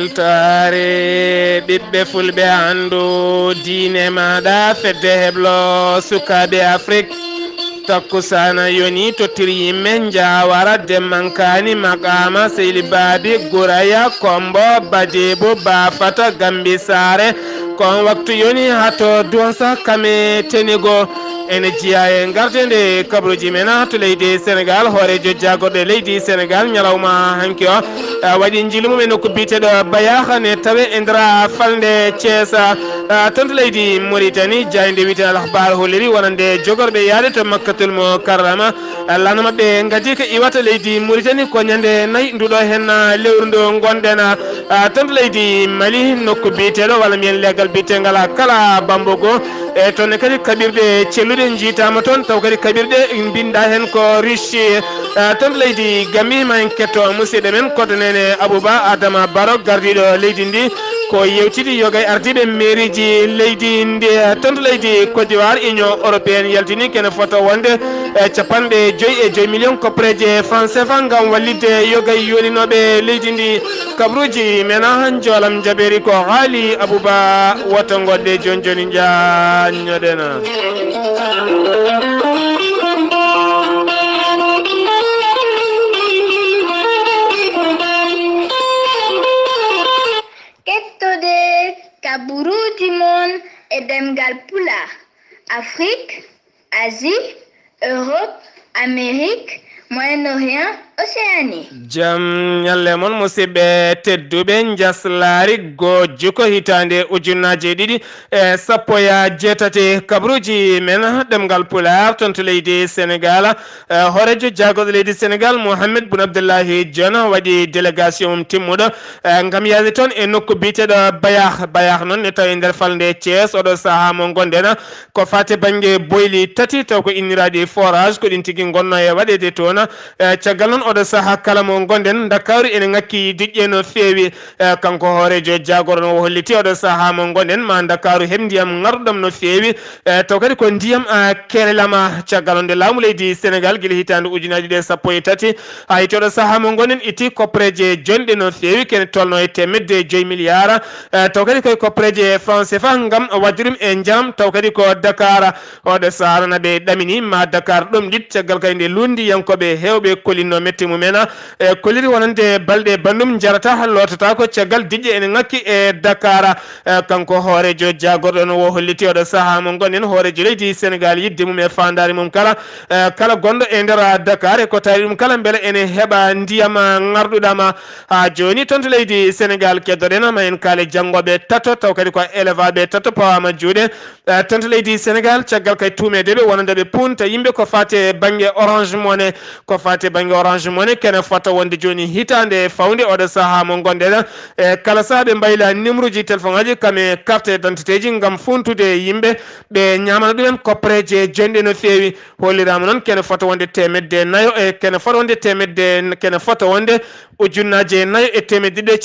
weltare ɓiɓɓe fulɓe andu diine maɗa fedde heblo sukaɓe Afrique takkusana yoni tottiri yimɓe jawara demmankani makama seyli babi guraya kombo badebo bafata gambi sare kon waktu yoni hato donsa kame tenigo ene jiya e gardede kabruji men to leydi Sénégal hoorejo jagorɗo leydi Sénégal ñalawma hanki o waɗi jilumumen ko biteɗo bayahane tawe e ndera falde Thiès tonto leydi Mauritanie jayde wiyete al akhbar holliri wonande jogorɓe yaade to Makkatul Mukarrama lana mabɓe gadi ko iwata leydi Mauritanie ko ñande nayyi nduɗo hen lewru ndo gonɗen tonto leydi Mali nokku biteɗo walla mbiyen leggal bitegal kala bambogo e toon kadi kaɓirɗe celluɗe jiitama toon taw kadi kaɓirɗe binda hen ko Russie toon leydi Gambie ma en ketto musidɗo men kodonene Abouba Adama Baro gardiɗo leydi ndi ko yewtidi yogay ardiɓe mairie ji leydi ndi toon leydi Côte d'Ivoire Union européenne yaltini kene foto wonde capanɗe 5 millions koppreje franc CFA gam wallidde yogay yolinoɓe leydi ndi kabruji mena jolam jaɓeri ko haali Abouba woto goɗɗe joni joni jañoɗena. Kettode kaburu du monde et demgal pula Afrique, Asie, Europe, Amérique, Moyen-Orient, Océanie. Jam nyalle mon musidɓe tedduɓe jaslari gojju ko hitande ujunnaje ɗiɗi e sappo ya jeetate kabruji men ɗemgal pular toon to leydi Sénégal hoorejo jagoɗo leydi Sénégal Mohamed Boun Abdallahi Dionne waɗi délégation mum timmuɗo gam yaade toon e nokku biteɗo bayah noon ne tawi nder falde Thiès oɗo saaha mo gonɗen ko fate banggue boyli tati taw ko inniraɗi forage ko ɗin tigui gonno e waɗede toon caggal noon oɗo saaha kala mo gonɗen Dakaru ene ngakki diƴƴe no feewi kanko hoorejo jagorɗo no holliti oɗo saaha mo gonɗen ma Dakaru heɓ ndiyam garɗam no feewi taw kadi ko ndiyam kerelama caggal nde laamu leydi Sénégal guila hitande ujunaji ɗe sappo e tati ha hiti oɗo saaha mo gonɗen itti koppreje jonɗe no feewi kene tolno e temedde 5 milliards taw kadi koye koppreje franc CFA gam waddirum e jaam taw kadi ko Dakar oɗo saaha naɓe ɗamini ma Dakar ɗum ɗit caggal kay nde lundi yankoɓe hewɓe kolinno metti mumen e koliri wonande balɗe bandum jarata lotata ko caggal diƴƴe ene ngakki e Dakar kanko hoorejo jagorɗo no wo holliti oɗo saaha mo gonɗen hoorejo leydi Sénégal yidde mum e fandare mum kala gonɗo e nder Dakar e ko tawi ɗum kala beele ene heɓa ndiyam garɗuɗama ha joni toon to leydi Sénégal keddoɗen ma en kaale janggoɓe tato taw kadi ko élevaɓe tato pawama juuɗe toon to leydi Sénégal caggal kay tumedeɓe wonandeɓe punta yimɓe ko fate banggue Orange Money ko fate banggue Orange Money kene fota wonde joni hitande fawde oɗo saaha mo gonɗen e kala saaha ɓe mbayla numéro ji téléphone aji kame carte d'identité ji gam funtude yimɓe ɓe ñamana ɗumen koppreje jonɗe no feewi hollirama noon kene fota wonde temedde nayo e kene fota wonde ujunnaje nayo e temedde ɗiɗi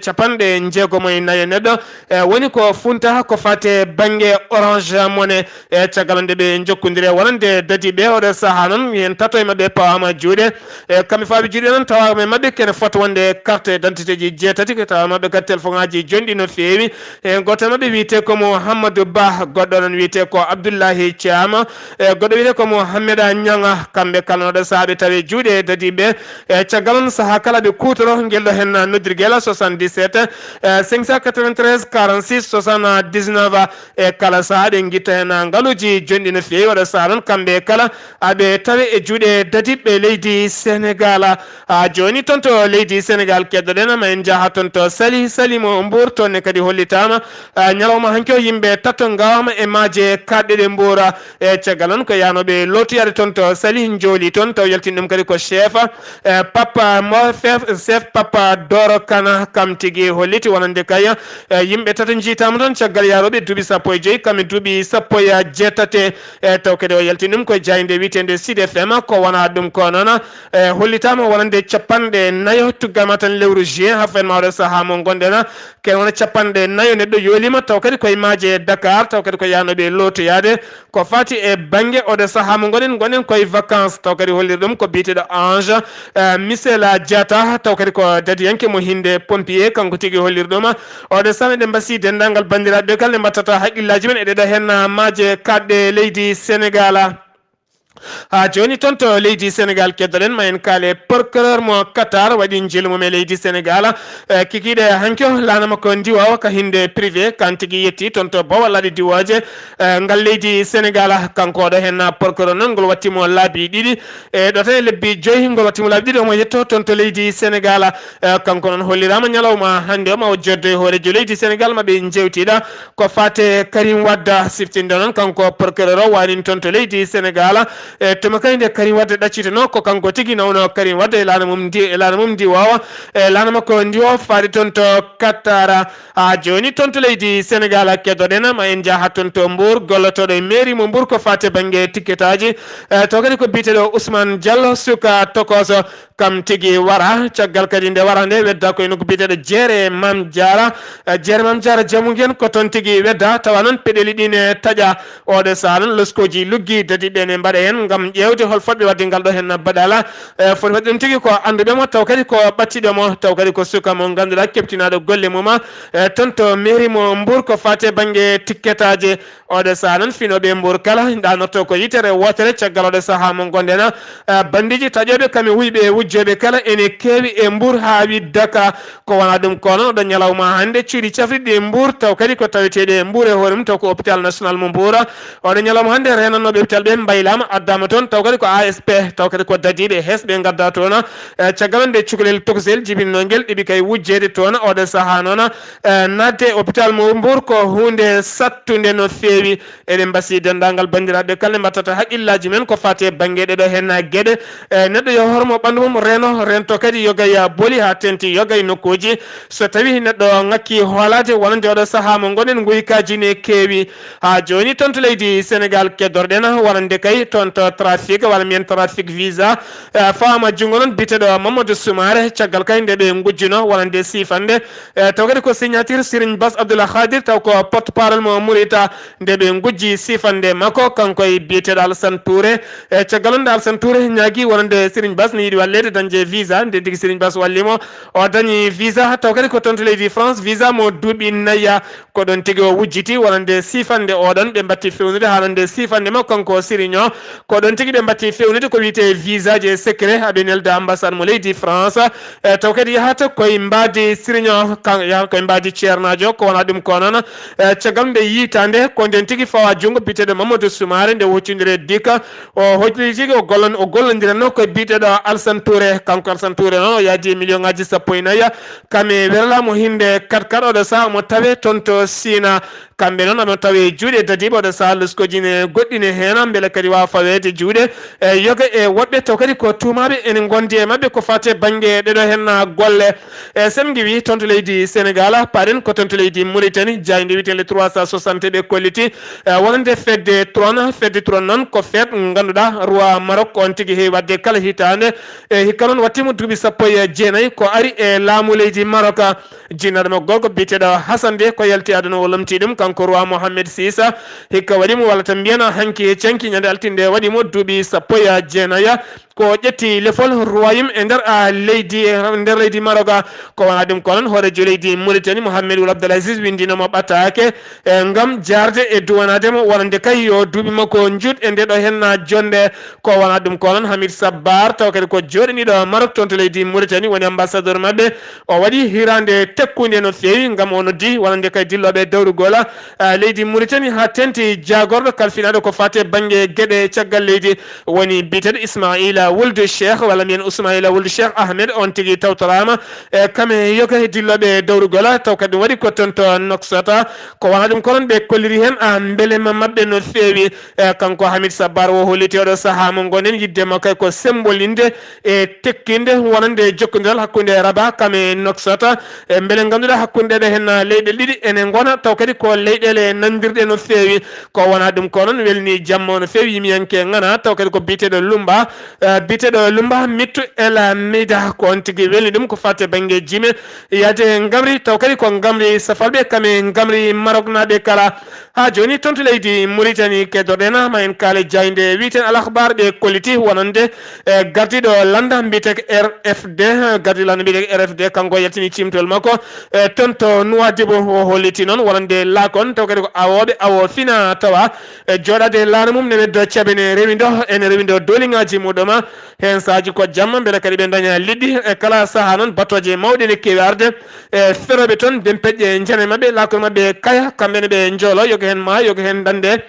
capanɗe jeegom e nayo neɗɗo woni ko funta ko fate banggue Orange Money e caggal nde ɓe jokkodiri wonande dadiɓe oɗo saaha noon hen tato e mabɓe pawama juuɗe e kamɓe faaɓe juuɗe noon tawama mabɓe kene fota wonde carte d'identité ji jeetati ko tawa mabɓe kadi téléphone aji jonɗi no feewi e goto mabɓe wiyete ko Mouhamadou Ba goɗɗo noon wiyete ko Abdoullahi Thiam e goɗɗo wiyete ko Mouhamed Niang kamɓe kala noɗo saaha ɓe tawi juuɗe dadiɓe e caggal on saaha kala ɓe kutoro guelɗo hen noddirguel 77 593 46 79 e kala saaha ɓe guitta hen ngaaluji jonɗi no feewi oɗo saaha noon kamɓe kala aɓe tawi e juuɗe dadiɓe leydi Sénégal ha joni toon to leydi Sénégal keddoɗen ma en jaaha toon to Salimo Mbour toon kadi hollitama ñalawma hanki o yimɓe tatto gawama e maaje kaɗɗe ɗe Mbour e caggal noon ko yanoɓe lotoyade toon to Sali jooli toon taw yaltin ɗum kadi ko chef papa Doro Kana kam tigui holliti wonande kay yimɓe tato jiitama toon caggal yaroɓe duuɓi sappo e joyyi kame duuɓi sappo e jeetate taw kadi o yaltin ɗum koye jayde witende Sud FM ko wona ɗum ko noon hollitama wonande capanɗe nayo tuggama tan lewru juin ha fen mawɗo saaha mo gondena ken wona capanɗe nayo neɗɗo yoolima taw kadi koye maaje Dakar taw kadi ko yanoɓe lotoyade ko fati e banggue oɗo saaha mo gonen koye vacances taw kadi hollir ɗum ko biteɗo Ange Misela Diata taw kadi ko dadiyanke mo hinde pompier kanko tigui hollir ɗum oɗo saaha eɗen mbasi dendagal bandiraɓe kala ne mbattata haqqillaji men e ɗeɗo hen maaje kadɗe leydi Sénégal ha joni toon to leydi Sénégal keddoɗen ma en kaale procureur mo Qatar waɗi jilmum e leydi Sénégal kikiɗe hanko lana makko ndiwa ka hinde privé kan tigui yetti toon to Bawal waɗi diwaje ngal leydi Sénégal kanko ɗo hen procureur noon ngol wattimo laabi ɗiɗi e ɗo tan e lebbi joyyi ngol wattimo laabi ɗiɗi omo yetto toon to leydi Sénégal kanko noon hollirama ñalawma hande o ma o joddo e hoorejo leydi Sénégal maɓe jewtiɗa ko fate Karim Wade siftinde noon kanko procureur o wanin toon to leydi Sénégal tuma kayde Karim Wade ɗaccitano ko kanko tigui nawno Karim Wade e lana mum ndi wawa e lana makko ndi o faari toon to Qatar ha joni toon to leydi Sénégal keddoɗen ma en jaaha toon to Mbour gollotoɗo e mairie mo Mbour ko fate banggue ticket aji to kadi ko biteɗo Ousmane Diallo suka tokoso kam tigui wara caggal kadi nde wara nde wedda koye nokko biteɗo Jeere Mam Diara jamu gen ko toon tigui wedda tawa noon peɗeli ɗine taƴa oɗo saha noon loskoji luggi dadiɓe ne mbaɗa hen gam ƴewde hol fodɓe wadde ngal ɗo hen baɗala foti waɗi ɗum tigui ko anduɓemo taw kadi ko ɓattiɗomo taw kadi ko suka mo ganduɗa keptinaɗo golle muma toon to mairie mo Mbour ko fate banggue ticket aji oɗo saha noon finoɓe Mbour kala ɗanotto ko yitere wotere caggal oɗo saaha mo gondena bandiji taƴoɓe kami wuyɓe wujjoɓe kala ene kewi e Mbour ha widdaka ko wona ɗum kono ɗo ñalawma hande cuuɗi cafriɗi e Mbour taw kadi ko taweteɗe Mbour e hoore mum taw ko hôpital national mo Mbour oɗo ñalawma hande renanoɓe hôpital ɓe mbaylama addama toon taw kadi ko ASP taw kadi ko dadiɓe hesɓe gadda toon caggal nde cukalel tokosel jibinno guel ɗiɓi kay wujjede toon oɗo saaha noon nadde hôpital mo Mbour ko hunde sattude no fewi eɗen mbasi dendagal bandiraɓe kala ne mbattata haqqillaji men ko fate banggue ɗeɗo hen gueɗe neɗɗo yo hormo ɓandu mum rento kadi yogay booli ha tenti yogay nokkuji so tawi neɗɗo ngakki hoolade wonande oɗo saaha mo gonen guykaji ne kewi ha joni toon to leydi Sénégal keddorɗen wonande kay toon to trafic walla mien trafic visa fawama jungo noon biteɗo Mamadou Soumaré caggal kay nde ɓe gujjuno wonande sifande taw kadi ko signature Serigne Bass Abdoul Khadir taw ko porte parole mo Mourita nde ɓe gujji sifande makko kankoye biyeteɗo Alassane Touré caggal on nde Alassane Touré ñaagui wonande Serigne Bass ne yiiɗi wallede dañde visa nde tigui Serigne Bass wallimo o dañi visa taw kadi ko toon to leydi France visa mo duuɓi nayya ko ɗon tigui o wujjiti wonande sifande oɗon ɓe batti fewnude haalande sifande makko kanko Serigne o ko ɗon tigui ɓe batti fewnude ko wiyete visa je secret haɓe nelda ambassade mo leydi France taw kadi yahata koye mbadi Serigne o yaha koye mbadi ceernajo ko wona ɗum ko noon caggal nde yitande ko nden tigui fawa junggo biteɗo Mamadou Soumaré nde hoccudire dika o hoccudi tigui o gollodiranno koye biteɗo Alassane Touré kanko Alassane Touré noon o yaadi million ngaji 14 kame werlamo hinde 4 oɗo saaha mo tawe toon to Sina kamɓe noon aɓe tawe juuɗe dadiɓe oɗo saaha luskoji ne goɗɗine hen beele kadi wawa fawede juuɗe yoga e woɗɓe taw kadi ko tumaɓe ene gondi e mabɓe ko fate banggue ɗeɗo hen golle sen giwi toon to leydi Sénégal paɗen ko toon to leydi Mauritanie jayde witele 360 ɓe kolliti wonande fedde tron noon ko feet ganduɗa roi Maroc on tigui heewi wadde kala hitande hikka noon wattimo duuɓi 19 ko ari e laamu leydi Maroc jinnaɗo mo gorko biteɗo Hassan de ko yalti aduna o lomti ɗum kanko roi Mohammed Sisa hikka waɗimo walla tan mbiyana hanki e canki ñande altinde waɗimo duuɓi 19 ko ƴetti lefol royaume e nder leydi Maroc ko wona ɗum ko noon hoorejo leydi Mauritanie Mohamed Ould Abdel Aziz windinomo ɓattake ngam jarde e duwanademo wonande kay yo duuɓi makko juut e ndeɗo hen jonde ko wona ɗum ko noon Hamid Sabbar taw kadi ko joɗaniɗo Maroc toon to leydi Mauritanie woni ambassadeur mabɓe o waɗi hirande tekkude no fewi ngam o noddi wonande kay dilloɓe dawrugol leydi Mauritanie ha tenti jagorɗo kalfinaɗo ko fate banggue gueɗe caggal leydi woni biteɗo Ismaïla Wuld Cheikh walla mien Ismaïla Wuld Cheikh Ahmed on tigui tawtorama kame yoga e dilloɓe dawrugol taw kadi waɗi ko toon to Nouakchott ko wona ɗum ko noon ɓe kolliri hen beelema mabɓe no fewi kanko Hamid Sabbar o holliti oɗo saaha mo gonen yiddema kay ko sembolinde e tekkinde wonande jokkodiral hakkude Rabat kame Nouakchott beele ganduɗa hakkude ɗe hen leyɗele ɗiɗi ene gona taw kadi ko leyɗele nandirɗe no fewi ko wona ɗum ko noon welni jamma no fewi yimiyanke gana taw kadi ko biteɗo Lumba biteɗo lumba mittu ela meida ko on tigi welni ɗum ko fatte banggue jime yade gamri taw kadi ko gamri safalɓe kame gamri Maroc naɓe kala ha joni tonto leydi Mauritanie keddoɗena ma en kaale jayde witen alakhbar ɓe kolliti wonande gardiɗo landa mbiyeteko RFD gardiɗo landa mbiyeteko RFD kanko yaltini cimtol makko tonto Nouadhibou o holliti noon wonande laakon taw kadi ko awoɓe awo fina tawa joɗade laana mum ne weddo caɓene rewido ene rewido doliŋaji muɗuma hen saji ko jamma beele kadi ɓe daña liɗɗi e kala saaha noon battoje mawɗe ne kewi arde feroɓe toon dempeƴƴe jene mabɓe laakon mabɓe kaya kamɓene ɓe joolo yoga hen ma yoga hen dande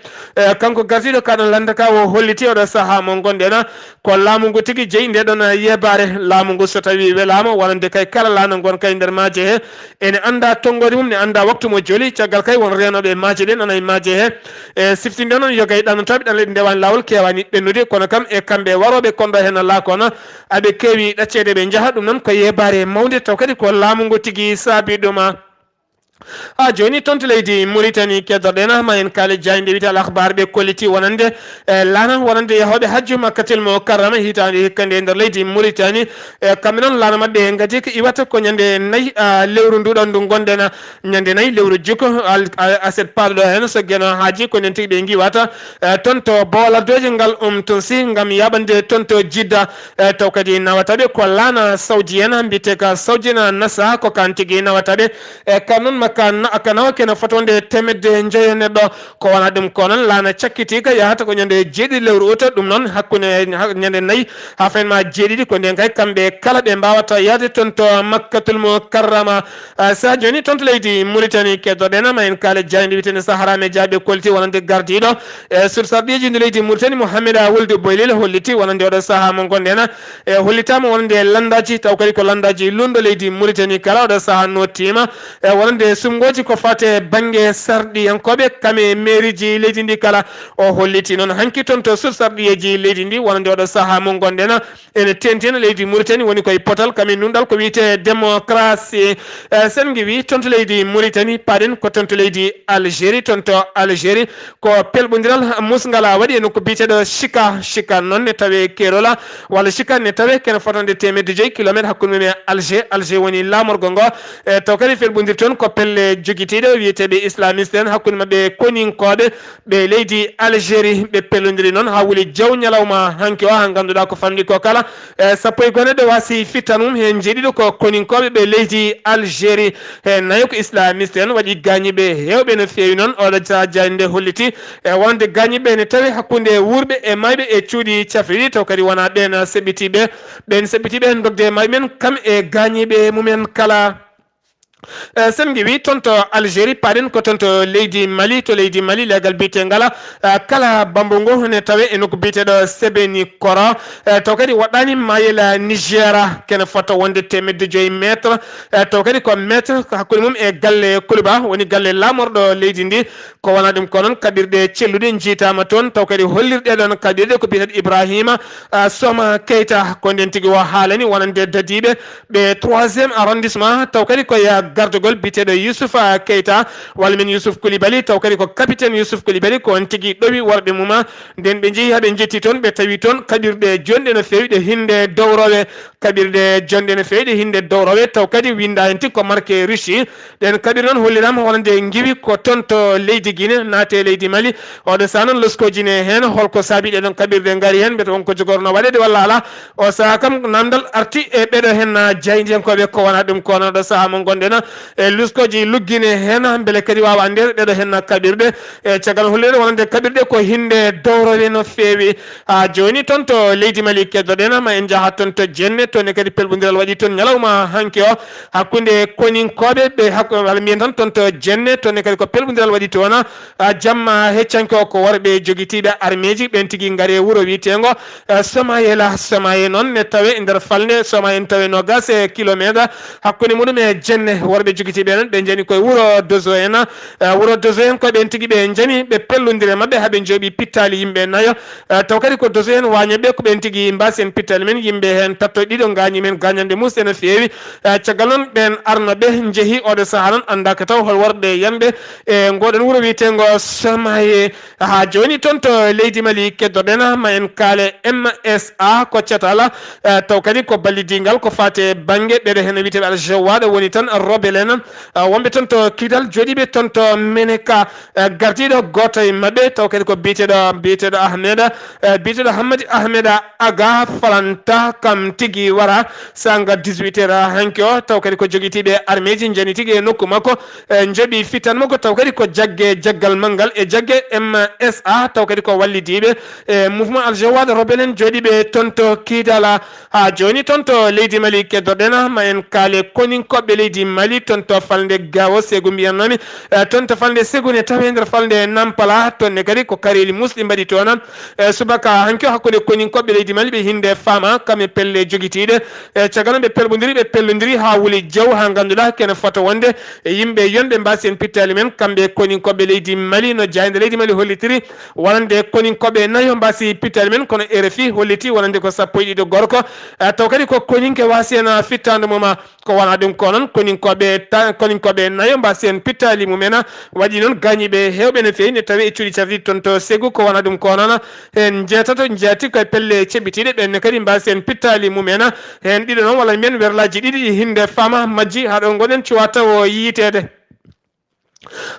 kanko gardiɗo kaɗon landa ka o holliti oɗo saaha mo gonɗena ko laamu ngu tigui jeeyi nde ɗon yebare laamu ngu so tawi welama wonande kay kala laana gon kay nder maaje he ene anda tonggode mum ne anda waktu mo jooli caggal kay won renoɓe maaje ɗe nana e maaje he e siftinde noon yoga e ɗannotoɓe ɗan leydi ndewani lawol kewani ɓennude kono kam e kamɓe waroɓe konɗo hen laakona aɓe kewi ɗaccede ɓe jaaha ɗum noon ko yebare mawde taw kadi ko laamu ngu tigui saabi ɗuma ha joni tonto leydi Mauritanie keddoɗena ma en kaale jayde wite alakhbar ɓe kolliti wonande laana wonande yahoɓe hajju makkatel mo karrama hitande hikkande e nder leydi Mauritanie kamɓe noon laana mabɓe gadi ko iwata ko ñande nayyi lewru nduɗon ndu gonɗena ñande nayyi lewru jikko aset paaɗo hen so gueno haaji ko nen tigui ɓe giwata tonto bowladdoje ngal tosi gam yaɓande tonto Jidda taw kadi nawataɓe ko laana saoudienne mbiyeteka saoudina nasa ko kan tigui nawataɓe kam noon aka nawa kene fotonde temedde joyo neɗɗo ko wona ɗum ko noon laana cakkitika yahata ko ñande jeeɗiɗi lewru uta ɗum noon hakkude ñande nayyi ha fenma jeeɗiɗi ko nden kay kamɓe kala ɓe mbawata yaade toon to Makkatul Mukarrama sa joni toon to leydi Mauritanie keddoɗena ma en kaale jayde witende Saharame Diaɓe kolliti wonande gardiɗo sur sarɗiji ndi leydi Mauritanie Mouhamed Wuld Boylel holliti wonande oɗo saaha mo gonɗena hollitama wonande landaji taw kadi ko landaji lundo leydi Mauritanie kala oɗo saaha nottima wonande sumgoji ko fate banggue sarɗiyankoɓe kame mairie ji leydi ndi kala o holliti noon hanki toon to sur sarɗiyeji leydi ndi wonande oɗo saaha mo gonɗena ene tentina leydi Mauritanie woni koye potal kame nunɗal ko wiyete démocratie sen giwi toon to leydi Mauritanie paɗen ko toon to leydi Algérie toon to Algérie ko pelɓodiral musgala waɗi e nokko biteɗo Chika noon ne tawe Kerola walla Chika ne tawe kene fotande temedde 5 kilométre hakkude mum e Alger woni lamorgo ngo taw kadi felɓodir toon ko pelle joguiteɗe wiyeteɓe islamiste en hakkude mabɓe koninkoɓe ɓe leydi Algérie ɓe pellodiri noon ha wuli jaw ñalawma hanki o ha ganduɗa ko famɗi ko kala sappo e goneɗo wasi fittan mum hen jeeɗiɗo ko koninkoɓe ɓe leydi Algérie he nayi ko islamiste en waɗi gañiɓe hewɓe no fewi noon oɗo jani nde holliti wonde gañiɓe ne tawi hakkude wurɓe e mayɓe e cuuɗi cafriɗi taw kadi wona ɓen seɓɓitiɓe dogde mayɓe men kam e gañiɓe mumen kala sen giwi toon to Algérie paɗen ko toon to leydi Mali legal bite ngala kala bambo ngo ne tawe e nokko biteɗo Sebeni Koro taw kadi waɗɗani mayela Nigéria kene fota wonde temedde 5 métre taw kadi ko métre hakkude mum e galle Kouliba woni galle lamorɗo leydi ndi ko wona ɗum ko noon kaɓirɗe celluɗe jiitama toon taw kadi hollirɗe ɗon kaɓirɗe ko biteɗo Ibrahima Soma Keita ko nden tigui o haalani wonande dadiɓe ɓe 3e arrondissement taw kadi koye gardugol biteɗo Youssouf Keita walla min Youssouf Koulibaly taw kadi ko capitaine Youssouf Koulibaly ko on tigui ɗowi worɓe muma nden ɓe jeehi haɓe jetti toon ɓe tawi toon kaɓirɗe jonɗe no fewi ɗe hinde dowrowe kaɓirɗe jonɗe no fewi ɗe hinde dowrowe taw kadi winda hen tigui ko marqué Russie ɗen kaɓir noon hollirama wonde giwi ko toon to leydi Guinée naate leydi Mali oɗo sa noon loskojine hen holko saabi ɗeɗon kaɓirɗe gaari hen mbiyata wonko jogorno waɗede walla ala o saaha kam namdal arti e ɓeɗo hen jaydiyankoɓe ko wona ɗum ko noɗo saaha mo gonɗena e luskoji luggine hen beele kadi wawa nder ɗeɗo hen kaɓirɗe e caggal hollire wonande kaɓirɗe ko hinde dowrowe no fewi ha joni toon to leydi Mali keddoɗen ma en jaaha toon to jenne toon kadi pelɓodiral waɗi toon ñalawma hanki o hakkude koninkoɓe ɓe walla mbiyen tan toon to jenne toon kadi ko pelɓodiral waɗi toon jamma heccanke o ko worɓe joguitiɓe armeji ɓen tigui gaari wuuro witego Somaye noon ne tawe e nder falde Somaye en tawe nogas kilométre hakkude muɗum e jenne worɓe joguitiɓe noon ɓe jani koye wuuro Dozo en wuuro Dozo en koye ɓen tigui ɓe jani ɓe pellodire mabɓe haaɓe jooɓi pittali yimɓe nayo taw kadi ko Dozo en wañoɓe ko ɓen tigui mbasi en pittali men yimɓe hen tatto ɗiɗo do ngani men gagnande musene fewi caganon ben arnabe jehi odo sahanan anda ka taw hol warde yambe e ngoden wuro witengo samaye ha joni tonto leydi mali keddodena ma en kale MSA ko cetala taw kadi ko ballidingal ko fate bange bede hen wite al jawada woni tan robelen wonbe tonto kidal jodibe tonto meneka gardido goto e mabbe taw kadi ko bitedo Ahmeda Hamadi Ahmeda aga falanta kam tigi wara sanga 18h hanko taw kadi ko jogitibe armeji jani tigi nokku makko njobi fitan mako taw kadi ko jaggal mangal e jagge MSA taw kadi ko wallidibe mouvement al jawad robelen jodibe tonto kidala ha joni tonto leydi mali keddodena ma en kale konin kobbe leydi mali tonto falde gawo segu mbiyanami tonto falde segune tawender falde nampala tonne kadi ko kareli muslim badi tonan subaka hanko hakkude konin kobbe leydi mali be hinde fama kame pelle jogitide cagano be pellondiri ha wuli jaw ha ganduda ken foto wonde yimbe yonde mbasen pittali men kambe konin kobbe leydi mali no jayde leydi mali hollitiri wonande konin kobbe nayo mbasi pittali men kono RFI holliti wonande ko sappo e do gorko taw kadi ko koninke wasena fittande moma ko wana dum konon konin kobbe nayo mbasen pittali mumena wadi non gañibe hewbe ne feyi ne tawi e cuudi cardi tonto segu ko wana dum konona en jetato jati ko pelle cebitide ben kadi mbasen pittali mumena en dido non wala men werlaji didi hinde fama majji hado goden ciwata o yitede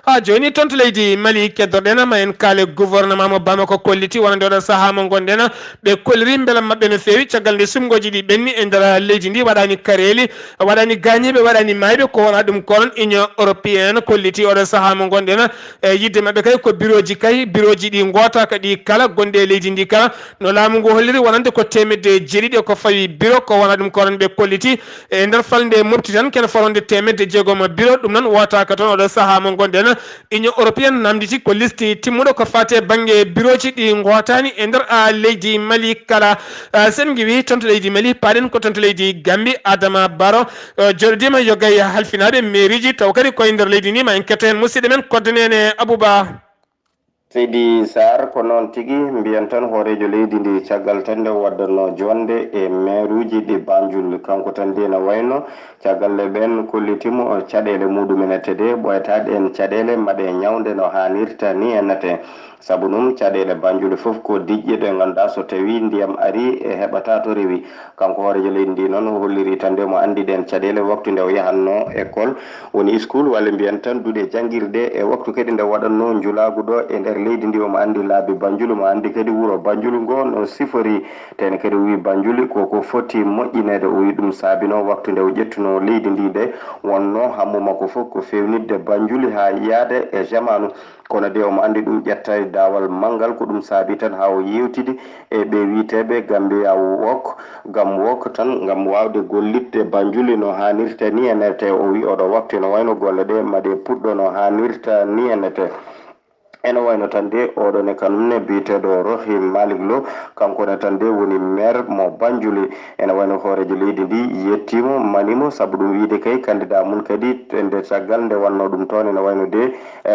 ha joni tonto leydi mali keddodena ma en kale gouvernement mo Bamako kolliti wonande oɗo saaha mo gondena ɓe kolliri beela mabɓe no fewi caggal nde sumgoji ɗi ɓenni e nder leydi ndi waɗani kareli waɗani gañiɓe waɗani mayɓe ko wona ɗum konon union européenne kolliti oɗo saaha mo gondena e yidde mabɓe kay ko bureau ji ɗi gotaka ɗi kala gonɗe e leydi ndi kala no laamu ngu holliri wonande ko temedde jeeɗiɗi ko fawi bureau ko wona ɗum konon ɓe kolliti e nder falde mofti tan kene foronde temedde jeegom bureau ɗum noon wotaka toon oɗo saaha mo gondena union européenne namditi ko listi timmuɗo ko fate banggue bureau ji ɗi gotani e nder leydi mali kala sen giwi tonto leydi mali paɗen ko tonto leydi Gambie Adama Barrow joɗodima yo gay halfinaɓe mairie ji taw kadi koye nder leydi ni ma en ketta hen musidɗo men koddanene Abouba Seydi Sarr ko noon tigi mbiyan tan hoorejo leydi ndi caggal tan nde waddanno jonde e maire uji ɗi Banjul kanko tan ndi no wayno caggalle ɓen kollitimo caɗele muɗumen ettede ɓoyataɗe en caɗele maɗe ñawde no hannirta ni ennete sabu ɗum caɗele Banjul fof ko diƴƴe ɗe ganduɗa so tawi ndiyam ari e heɓata to rewi kanko hoorejo leydi ndi noon holliri tan nde mo andi ɗen caɗele waktu nde o yahanno école woni school walla mbiyan tan duuɗe jangguirde e waktu kadi nde waɗanno julagu ɗo e nder leydi ndi omo andi laabi Banjul mo andi kadi wuuro Banjul ngo no sifori tene kadi wi Banjul koko foti moƴƴinede o wi ɗum saabino waktu nde o ƴettuno leydi ndi de wonno hammu makko fof ko fewnidde Banjul ha yaade e jamanu kono de omo andi ɗum ƴetta dawal mangal ko ɗum saabi tan ha o yewtidi e ɓe witeɓe Gambia wok gam wok tan gam wawde gollitde Banjul no hannirta ni enete o wi oɗo waktu no wayno golle ɗe maɗe puɗɗo no hannirta ni enete eno wayno tan de oɗone kanumne biteɗo Rohim Malick Lo kankone tan de woni maire mo Banjul ene wayno hoorejo leydi ndi yettimo manimo saabu ɗum wiide kay candidat mum kadi nde caggal nde wanno ɗum toon ene wayno de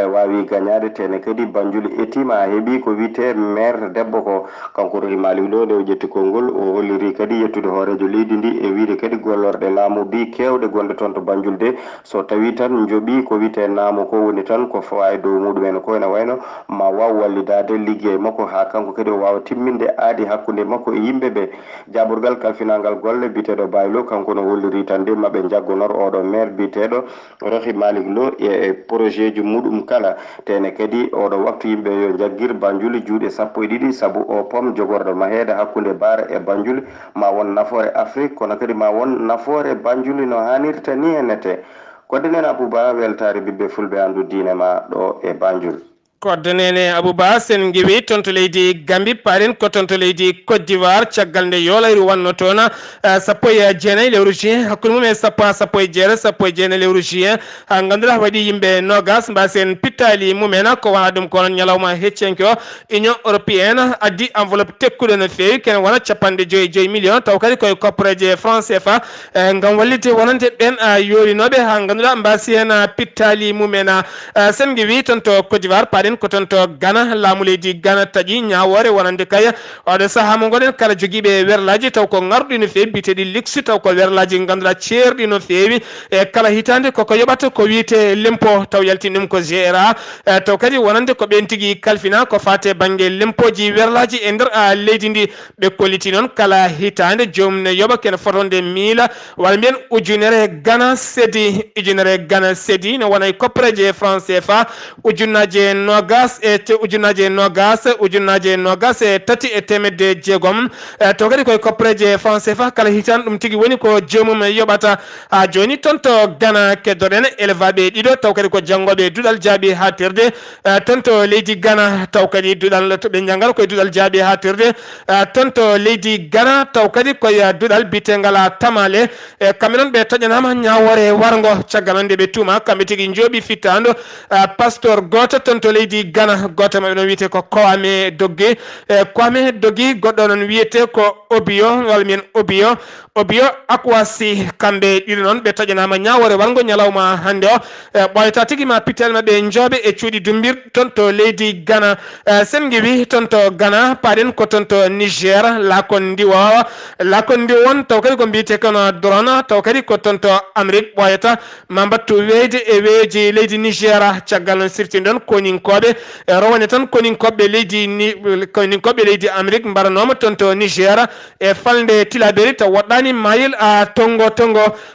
wawi gañade tene kadi Banjul etima ha heeɓi ko wite maire debbo ko kanko Rohim Malick Lo nde o ƴetti konngol o holliri kadi yettude hoorejo leydi ndi e wiide kadi gollorɗe laamu bi kewɗe gonɗe toon to Banjul de so tawi tan jooɓi ko wite naamu ko woni tan ko fawa e dow muɗumen ko ene wayno ma waw wallidade liggey makko ha kanko kadi o wawa timminde aadi hakkude makko e yimɓeɓe jaɓurgal kalfinangal golle biteɗo Baylo kanko no holliri tan de maɓe jaggonor oɗo maire biteɗo Rohim Malick Lo e projet ji muɗum kala tene kadi oɗo waktu yimɓe yo jagguir Banjul juuɗe 12 saabu o pom jogorɗo mahede hakkude Bara e Banjul ma won nafoore Afrique kono kadi ma won nafoore Banjul no hannirta ni ennete kodde Abouba weltare ɓiɓɓe fulɓe andu diine ma ɗo e Banjul koddanene Abouba sen giwi tonto leydi Gambie paren ko tonto leydi Côte d'Ivoire caggal nde yolayru wanno toon sappo e jeenayyi lewru juin hakkude mum e sappo e jeenayyi lewru juin ha ganduɗa waɗi yimɓe nogas mbasen pittali mumen ko wona ɗum kono ñalawma heccenke o union européenne addi enveloppe tekkuɗo no fewi kene wona 55 millions taw kadi koye koppareje franc CFA gam wallite wonande ɓen yorinoɓe ha ganduɗa mbasi hen pittali mumen sen giwi tonto Côte d'Ivoire paden ko ton to Ghana laamu leydi Ghana taƴi ñawore wonande kay oɗo saaha mo gonen kala jogiiɓe werlaji taw ko ngarɗi no feewi biteɗi liksi taw ko werlaji ganduɗa ceerɗi no feewi e kala hitande koko yoɓata ko wiyete lempo taw yaltin ɗum ko GRA taw kadi wonande ko ɓen tigui kalfina ko fate banggue lempoji werlaji e nder leydi ndi ɓe kolliti noon kala hitande jomum ne yoɓa kene fotonde miila walla mbiyen ujunere Ghana sedi ujunere Ghana sedi no wona e koppareje franc CFA ujunnaje nogas e ujunnaje nogas e tati e temedde jeegom to kadi koye koppareje franc CFA kala hitande ɗum tigui woni ko jomum yoɓata ha joni toon to Ghana keddoɗen élevaɓe ɗiɗo taw kadi ko janggoɓe duɗal jaabi ha tirde toon to leydi Ghana taw kadi duɗal to ɓe janggal koye duɗal jaabi ha tirde toon to leydi Ghana taw kadi koye duɗal bitegal tamale kamɓe noon ɓe taƴanama ñawore wargo caggal nde ɓe tuuma kamɓe tigui jooɓi fittando pasteur goto toon to leydi Ghana goto maɓe noon wiyete ko Kwame Dogui goɗɗo noon wiyete ko Obio walla mien Obio Akwasi kamɓe ɗiɗo noon ɓe taƴanama ñawore wargo ñalawma hande o ɓoyata tigui ma pittel maɓe jooɓe e cuuɗi dumbir toon to leydi Ghana sen guewi toon to Ghana paɗen ko toon to Niger lakon ndi won taw kadi ko mbiyete kono drone taw kadi ko toon to Amérique ɓoyata ma mbattu weede e weeji leydi Niger caggal non sirti ɗon koninkoɓe rowane tan koninkoɓe leydi Amérique mbaranoma toon to Niger e falde Tilaberi taw woɗɗani mayil tongo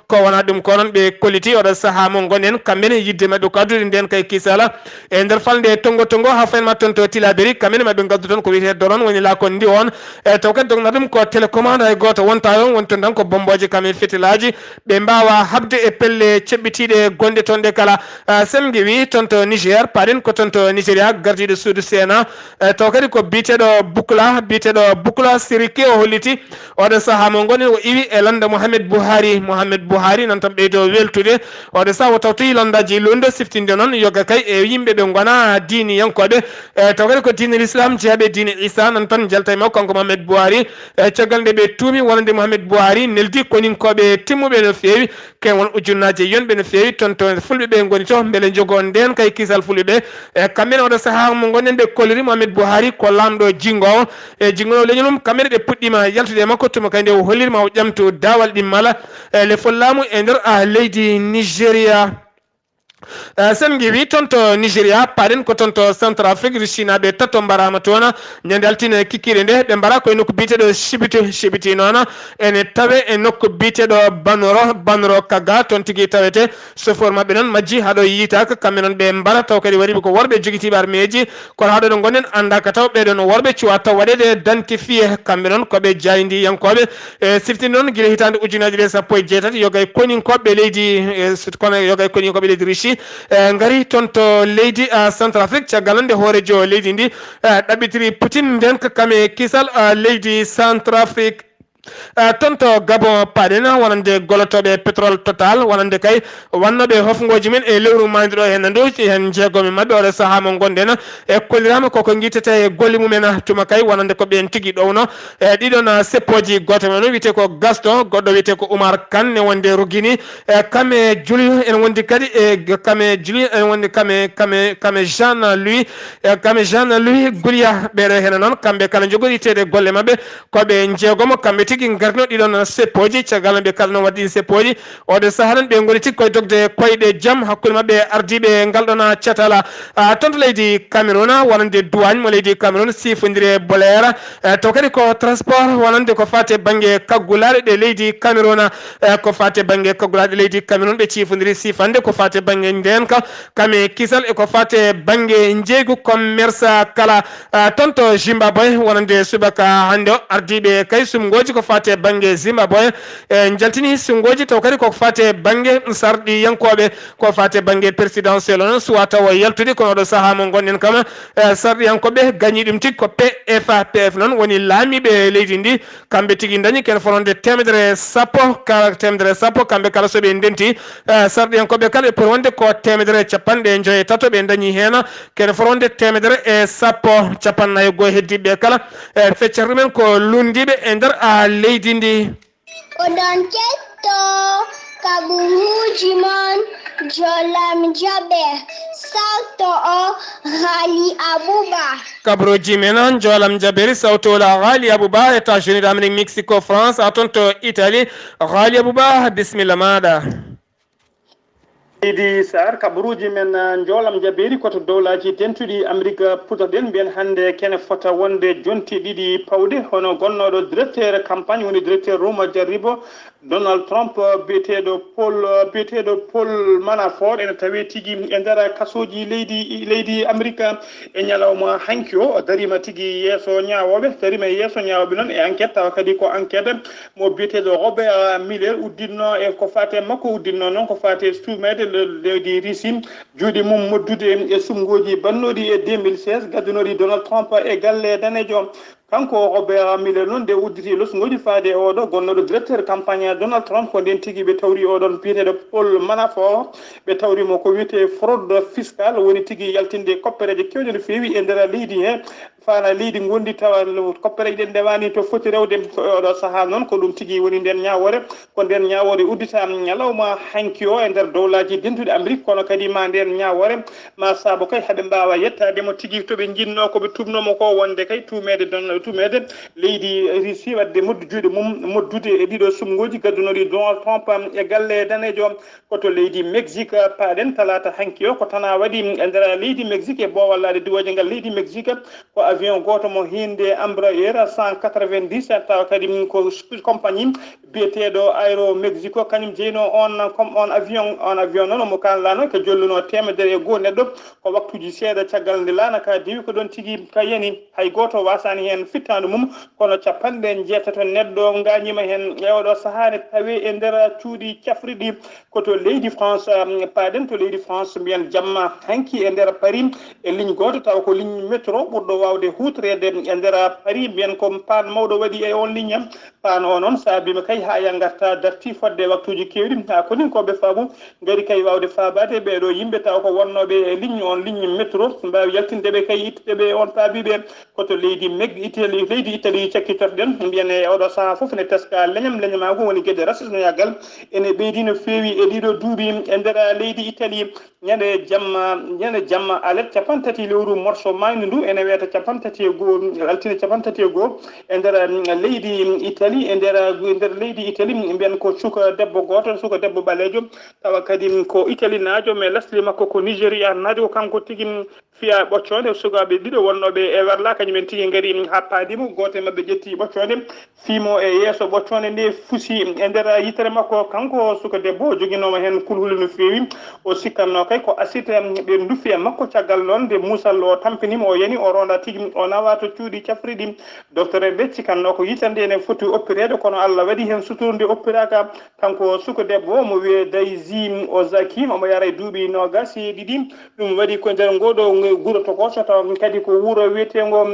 ko wona ɗum ko noon ɓe kolliti oɗo saaha mo gonen kamɓene yidde mabɓe ko addude nden kay kisala e nder falde tongo ha faynma toon to Tilaberi kamɓene mabɓe gaddu toon ko wiyete doron woni lakon ndi on e taw kadi dogna ɗum ko télécommande hay goto wonta on woni toon tan ko bomboje kamen fetilaji ɓe mbawa habde e pelle ceɓɓitiɗe gonɗe toon ɗe kala sen guewi toon to Niger paɗen ko toon to Nigéria gardiɗo suudu Sénat taw kadi ko biteɗo Boukla Siriki o holliti oɗo saaha mo gonen o iwi e landa Mohamed Buhari nan tan ɓeydo weltude oɗo saaha o tawtoyi landaji londo siftinde noon yoga kay e yimɓe ɓe gona diini yankoɓe taw kadi ko diine l'islam jeeyaɓe diine Isa nan tan jalta e makko kanko Mohamed Buhari caggal nde ɓe tuumi wonande Mohamed Buhari neldi koninkoɓe timmuɓe no feewi ken won ujunnaje yonɓe no feewi toon to fulɓe ɓe goni to beele jogo nden kay kisal fulɓe kamɓene oɗo saaha mo gonen ɓe kolliri Mohamed Buhari ko lamɗo jingowo e jingowo leñol mum kamɓene ɓe puɗɗima yaltude e makko tuma kay nde o hollirma o ƴamtu dawal ɗimmala le follamu e nder leydi Nigéria sen guewi toon to Nigéria paɗen ko toon to Centrafrique russinaɓe tatto mbarama toon ñande altine kikkiɗe nde ɓe mbara koye nokku biteɗo Chibiti noon ene tawe e nokku biteɗo Banoro Kaga toon tigui tawete chauffeur mabɓe noon majji haɗo yitaka kamɓe noon ɓe mbara taw kadi waɗiɓe ko worɓe joguitiɓe armeji kono haɗo ɗo gonen andaka taw ɓeɗon worɓe cuwa taw waɗede identifié kamɓe noon koɓe jaydi yankoɓe e siftinde noon guila hitande ujunaji ɗe sappo e jeetati yogay koninkoɓe leydi kono yogay koninkoɓe leydi Russie ngari toon to leydi Centrafrique caggal nde hoorejo leydi ndi ɗaɓɓitiri Poutine nden ko kame kisal leydi Centrafrique toon to Gabon paɗen wonande golotoɓe pétrole Total wonande kay wannoɓe hofgoji men e lewru mayde ɗo hen ndu hen jeegomi mabɓe oɗo saaha mo gonɗen e kollirama koko guittete e golle mumen tuma kay wonande ko ɓen tigui ɗowno e ɗiɗon seppoji goto men wiyete ko Gaston goɗɗo wiyete ko Oumar Kane ne wonde Roguini kame Julie en wondi kadi e kame Julie en wondi kame Jean Louis Goulia ɓeɗo hen noon kamɓe kala jogoriteɗe golle mabɓe koɓe jeegomo kamɓe tigui garno ɗiɗon seppoji caggal ɓe kala no waɗi seppoji oɗo saaha ɓe goni tigui koye dogde koyɗe jaam hakkude mabɓe ardiɓe galɗon catala toon to leydi Cameroun wonande douane mo leydi Cameroun sifodiri bolere to kadi ko transport wonande ko fate banggue kaggulaɗe ɗe leydi Cameroun ko fate banggue kaggulaɗe leydi Cameroun ɓe cifodiri sifande ko fate banggue ndenka kame kisal e ko fate banggue jeygu commerce kala toon to Zimbabwe wonande subaka hande o ardiɓe kay sumgoji ko fate banggue Zimbabwe jaltini sungoji taw kadi koko fate banggue sarɗi yankoɓe ko fate banggue présidentiel noon suwa taw yaltude kono ɗo saaha mo gonɗen kama sarɗi yankoɓe gagni ɗum tigui ko PF noon woni laamiɓe leydi ndi kamɓe tigui dañi ken fonde temedere sappo kamɓe kala soɓe ndenti sarɗi yankoɓe kala pour wonde ko temedere capanɗe joye tato ɓe dañi hen ken fonde temedere e sappo capannayyi goho heddiɓe kala feccere ɗumen ko lundiɓe e nder leydi ndi Oɗon ketto Kaburu Jimon Jolam Jabe Salto O Ghali Abouba. Kaburu Jimon Jolam Jabe Salto la Ghali Abouba, États-Unis d'Amérique, Mexico, France, Atonto, Italie. Ghali Abouba, bismillah mada. Idi sar kabruji men jolam jaberi koto dowlaji tentuɗi Amerique putaɗen mbiyen hande kene fota wonde jonti ɗiɗi pawde hono gonnoɗo directeur campagne woni directeur Roma Jarribo Donald Trump biyeteɗo Paul Manafort ene tawi tigui e nder kasoji leydi Amerique e ñalawma hanki o darima tigui yesso ñawoɓe noon e enquête tawa kadi ko enquête mo biyeteɗo Robert Mueller udditno e ko fate makko udditno noon ko fate sumede leydi Russie juuɗe mum moddude e sumgoji bannoɗi e 2016 gaddunoɗi Donald Trump e galle danejo kanko Robert Mueller noon nde udditi losgoji faade oɗo gonnoɗo directeur campagne Donald Trump ko nden tigui ɓe tawri oɗon biyeteɗo Paul Manafort ɓe tawrimo ko wiyete fraude fiscale woni tigui yaltinde koppereje kewɗe no fewi e nder leydi he fana leydi gondi tawa koppereje ɗen ndewani to foti rewde oɗo saaha noon ko ɗum tigui woni nden ñawore ko nden ñawore uddita ñalawma hanki o e nder dowlaji dentuɗe Amérique kono kadi ma nden ñawore ma saabo kay haaɓe mbawa yettademo tigui toɓe jinno koɓe tubnomo ko wonde kay tumede leydi Russie wadde juuɗe mum moddude e ɗiɗo sumgoji gaddunoɗi Donald Trump e galle danejo koto leydi Mexique paɗen talata hanki o ko tana waɗi e nder leydi Mexique e bowallade duwoje ngal leydi Mexique ko avion goto mo hinde Embraer 190 tawa kadi ko compagnie biyeteɗo Aero Mexico kañum jeyno on avion noon mo kanlano ko jolluno temedere e goho neɗɗo ko waktuji seeɗa caggal nde laana ka dewi ko ɗon tigui ka yani hay goto wasani hen fittadu mum kono capanɗe jeetato neɗɗo gañima hen e oɗo sahane tawi e nder cuuɗi cafriɗi koto leydi France paɗen to leydi France mbiyen jamma hanki e nder Paris e ligne goto taw ko ligne métro ɓurɗo wawde hutorede e nder Paris mbiyen ko pan mawɗo waɗi e on ligne pan o noon saabima kay ha ya garta darti fodde waktuji kewɗi ha konin koɓe faamu gari kay wawde faabade ɓeɗo yimɓe taw ko wonnoɓe e ligne métro mbawi yaltindeɓe kay itteɓe on paabiɓe koto leydi Italie cakkitoɗen mbiyen e oɗo saaha foof ne teska leñamago woni gueɗe racisme yagal ene ɓeydi no fewi e ɗiɗo duuɓi e nder leydi Italie ñande jamma alet capantati lewru morso maydu ndu ene wiyata capantati e goho altine capantati e goho e nder leydi Italie e nder leydi Italie mbiyen ko suka debbo ɓalejo tawa kadi ko Italie naajo mais lasli makko ko Nigéria naajo kanko tigui fiya ɓoccode sukaɓe ɗiɗo wonnoɓe e werla kañumen tigui gaari ha paadimo goto e mabɓe ƴetti ɓoccode fiimo e yeeso ɓoccode nde fusi e nder yitere makko kanko suka debbo o joguinoma hen kulhuli no fewi o sikkanno kay ko acide ɓe dufi e makko caggal noon nde musal o tampinima o yani o ronda tigui o nawa to cuuɗi cafriɗi docteur ɓe cikkanno ko yitande ene foti oppirede kono Allah waɗi hen suturde oppiraka kanko suka debbo mo wiye Daisy Ozaki omo yara e duuɓi nogas e ɗiɗi ɗum waɗi ko nder ngoɗo guuro tokoso taw kadi ko wuuro wiyetego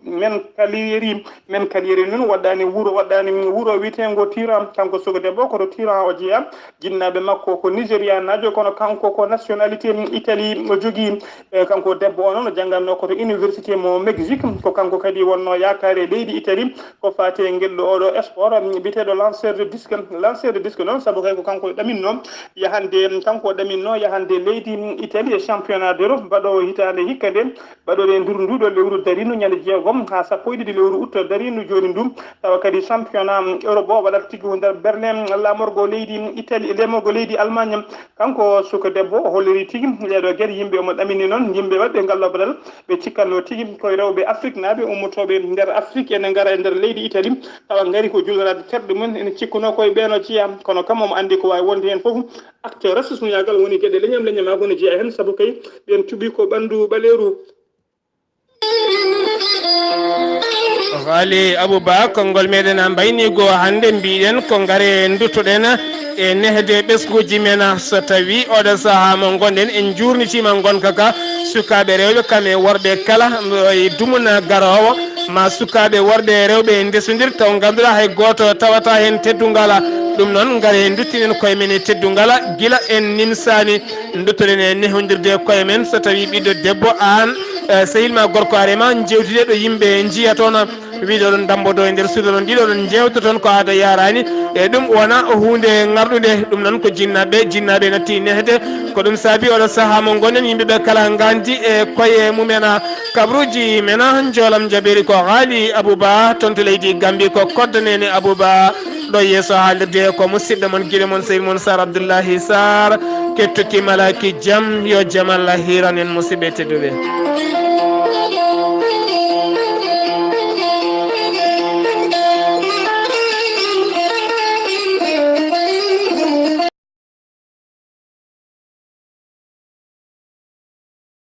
men kaliyeri noon waɗɗani wuuro wiyetego Tiran kanko suka debbo koto Tiran o jeeya jinnaɓe makko ko Nigéria najo kono kanko ko nationalité Italie o jogui kanko debbo o noon o jangganno koto université mo Mexique ko kanko kadi wonno yakare leydi Italie ko fate guelɗo oɗo sport biteɗo lanceur de disque noon saabu kay ko kanko ɗaminno yahande leydi Italie e championnat d'Europe mbaɗo hitande hikka nde mbaɗoɗe ndur nduɗo lewru darino ñande jeegom ha sappo e ɗiɗi lewru août darino joni ndum tawa kadi championnat Europe o waɗata tigui ko nder Berlin lamorgo leydi Italie lemorgo leydi Allemagne kanko suka debbo o holliri tigui ɗeɗo gueɗe yimɓe omo ɗamini noon yimɓe waɗɓe ngallo badal ɓe cikkanno tigui koye rewɓe Afrique naaɓe ummotoɓe nder Afrique ene gara e nder leydi Italie tawa gaari ko julorade terɗe mum ene cikkuno koye ɓeeno jeeya kono kam omo andi ko wawi wonde hen foof acte racisme yagal woni gueɗe leñamako ne jeeya hen saabu kay ɓen cuuɓi ko ɓandu ɓaleeru. Ghali Abouba konngol meɗen mbaynigo hande mbiɗen ko gaare duttoɗen e nehde ɓesguji men so tawi oɗo saaha mo gonɗen en jurnitima gonka ka sukaɓe rewɓe kamɓe worɓe kala dumuna garowo ma sukaɓe worɓe rewɓe ndesodir taw ganduɗa hay goto tawata hen teddugala ɗum noon gaare duttinen koye men e teddugala guila en nimsani duttoɗen e nehodirde koye men so tawi ɓiɗɗo debbo an sehilma gorko arema jewtide ɗo yimɓe jiya toon wiide ɗon dambodo e nder suudu ɗon ɗiɗo ɗon jewta toon ko aada yarani e ɗum wona hunde ngarɗude ɗum noon ko jinnaɓe natti nehde ko ɗum saabi oɗo saaha mo gonen yimɓeɓe kala gandi e koye mumena kabruji mena joolam jaɓiri ko haali Abouba toon to leydi Gambie ko koddanene Abouba ɗo yeeso haalirde ko musidɗo mon guiɗo mon sehil mon Sar Abdoullahi Sar kettuki malaki jaam yo jaam Allah hiran en musidɓe tedduɓe